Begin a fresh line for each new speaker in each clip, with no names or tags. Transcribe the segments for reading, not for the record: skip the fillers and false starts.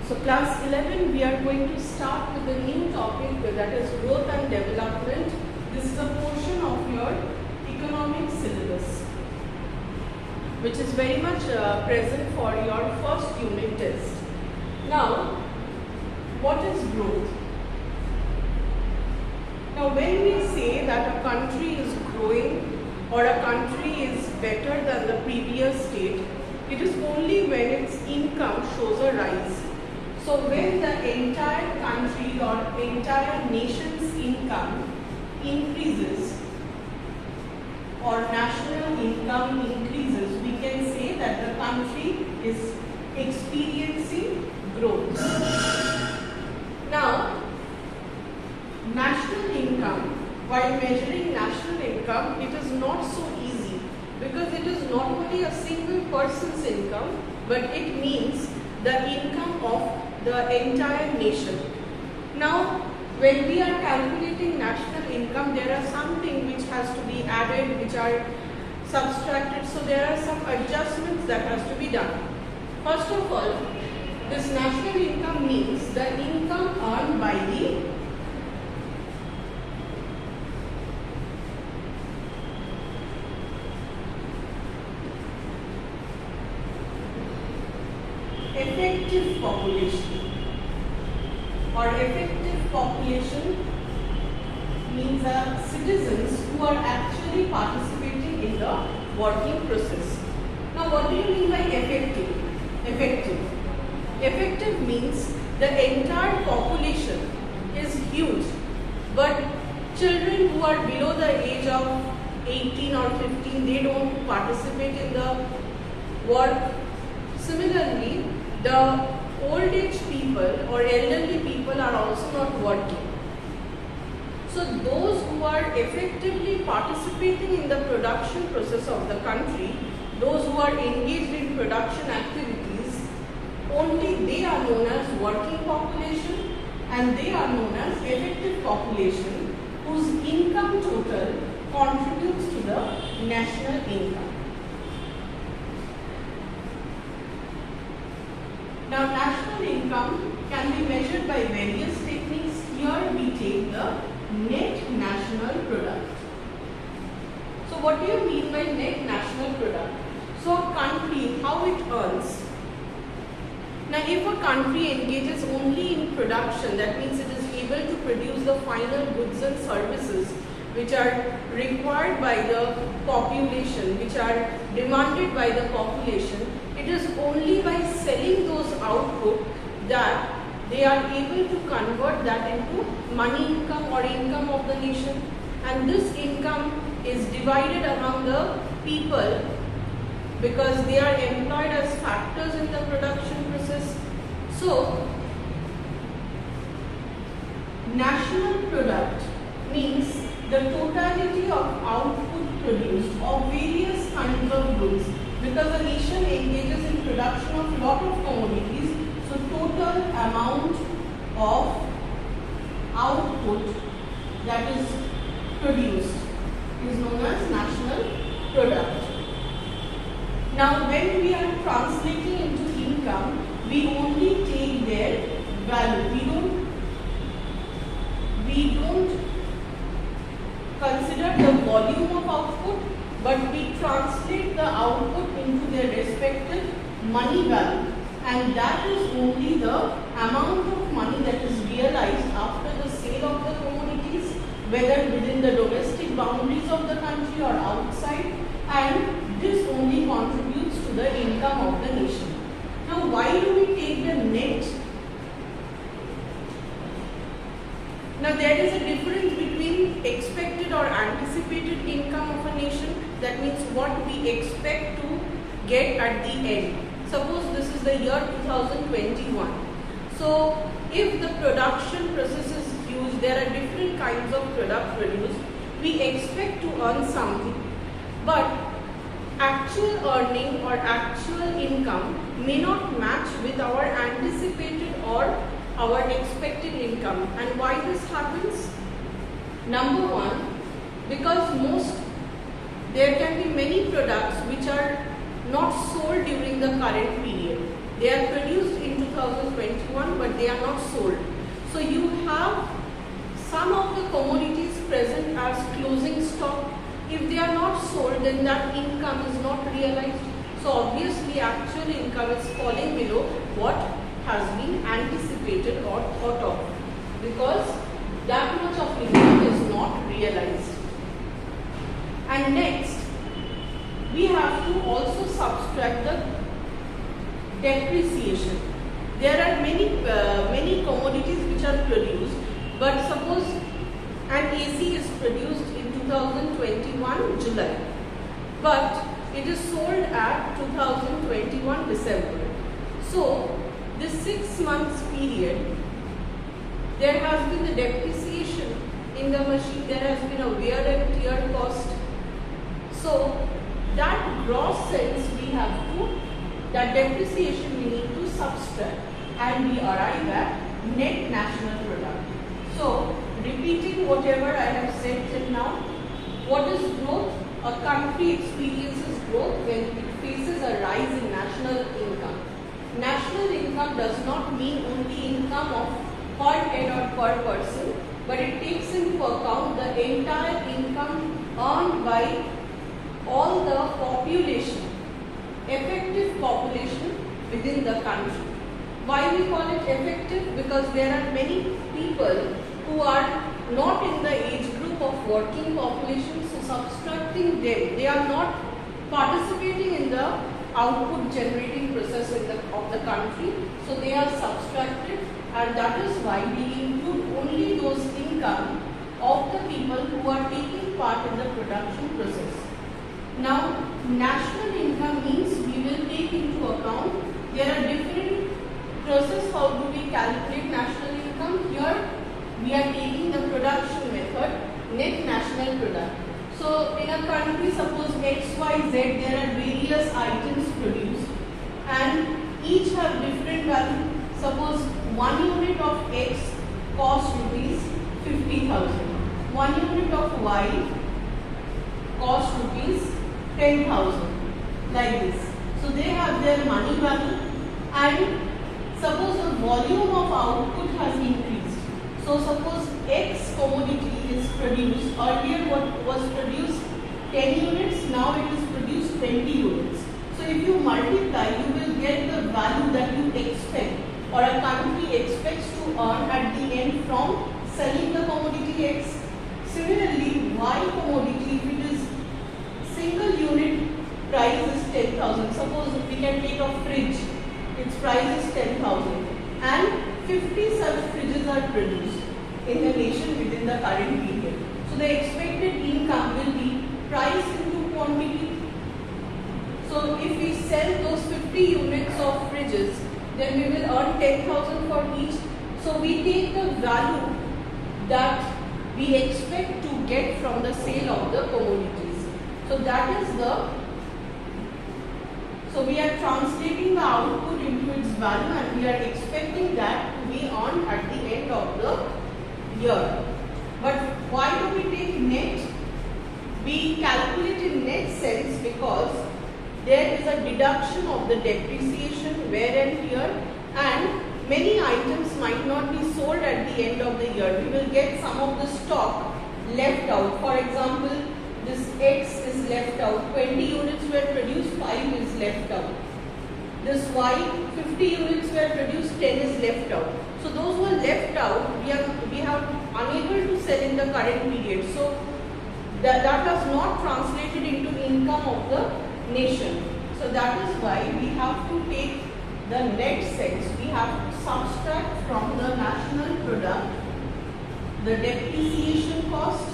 So class 11, we are going to start with a new topic, that is growth and development. This is a portion of your economic syllabus, which is very much present for your first unit test. Now, what is growth? Now, when we say that a country is growing or a country is better than the previous state, it is only when its income shows a rise. So when the entire country or entire nation's income increases or national income increases, we can say that the country is experiencing growth. Now, national income, while measuring national income, it is not so easy because it is not only a single person's income, but it means the income of the entire nation. Now, when we are calculating national income, there are some things which has to be added, which are subtracted. So there are some adjustments that has to be done. First of all, this national income means the income earned by the effective population, or effective population means citizens who are actually participating in the working process. Now, what do you mean by effective? Effective means the entire population is huge, but children who are below the age of 18 or 15, they don't participate in the work. Similarly, the old age people or elderly people are also not working. So those who are effectively participating in the production process of the country, those who are engaged in production activities, only they are known as working population, and they are known as effective population whose income total contributes to the national income. Now, national income can be measured by various techniques. Here we take the net national product. So what do you mean by net national product? So a country, how it earns. Now, if a country engages only in production, that means it is able to produce the final goods and services which are required by the population, which are demanded by the population. It is only by selling those output that they are able to convert that into money income or income of the nation, and this income is divided among the people because they are employed as factors in the production process. So, national product means the totality of output produced of various kinds of goods, because a nation engages in production of lot of commodities, so total amount of output that is produced is known as national product. Now, when we are translating into income, we only take their value. We don't consider the volume of output, but we translate the output into their respective money value, and that is only the amount of money that is realized after the sale of the commodities, whether within the domestic boundaries of the country or outside, and this only contributes to the income of the nation. Now, why do we take the net? Now, there is a difference between expected or anticipated income of a nation. That means what we expect to get at the end. Suppose this is the year 2021. So, if the production process is huge, there are different kinds of product produced. We expect to earn something, but actual earning or actual income may not match with our anticipated or our expected income. And why this happens? Number one, because there can be many products which are not sold during the current period. They are produced in 2021, but they are not sold. So you have some of the commodities present as closing stock. If they are not sold, then that income is not realized. So obviously actual income is falling below what has been anticipated or thought of, because that much of income is not realized. And next, we have to also subtract the depreciation. There are many commodities which are produced, but suppose an AC is produced in 2021 July, but it is sold at 2021 December. So this 6 months period, there has been the depreciation in the machine, there has been a wear and tear cost. So that gross sense we have to, that depreciation we need to subtract, and we arrive at net national product. So repeating whatever I have said till now, what is growth? A country experiences growth when it faces a rise in national income. National income does not mean only income of per head or per person, but it takes into account the entire income earned by all the population, effective population within the country. Why we call it effective? Because there are many people who are not in the age group of working population, so subtracting them, they are not participating in the output generating process of the country, so they are subtracted, and that is why we include only those income of the people who are taking part in the production process. Now, national income means we will take into account, there are different process how do we calculate national income. Here we are taking the production method, net national product. So in a country, suppose X, Y, Z, there are various items produced and each have different value. Suppose 1 unit of X cost rupees 50,000. 1 unit of Y cost rupees 10,000, like this. So they have their money value, and suppose the volume of output has increased. So suppose X commodity is produced, earlier what was produced 10 units, now it is produced 20 units. So if you multiply, you will get the value that you expect or a country expects to earn at the end from selling the commodity X. Similarly, Y commodity, if it is single unit price is 10,000. Suppose we can take a fridge, its price is 10,000 and 50 such fridges are produced in the nation within the current period. So the expected income will be price into quantity. So if we sell those 50 units of fridges, then we will earn 10,000 for each. So we take the value that we expect to get from the sale of the commodities. So that is so we are translating the output into its value and we are expecting that to be earned at the end of the year. But why do we take net? We calculate in net sense because there is a deduction of the depreciation, wear and tear, and many items might not be sold at the end of the year. We will get some of the stock left out. For example, this X is left out, 20 units were produced, 5 is left out. This Y, 50 units were produced, 10 is left out. So those who are left out, we have unable to sell in the current period. So that has not translated into income of the nation. So that is why we have to take the net sense. We have to subtract from the national product the depreciation cost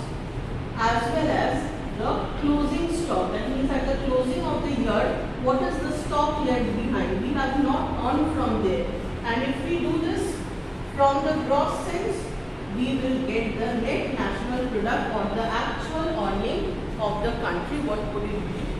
as well as the closing stock. That means at the closing of the year, what is the stock left behind? We have not earned from there. And if we do this from the gross sense, we will get the net national product or the actual earning of the country. What would it be?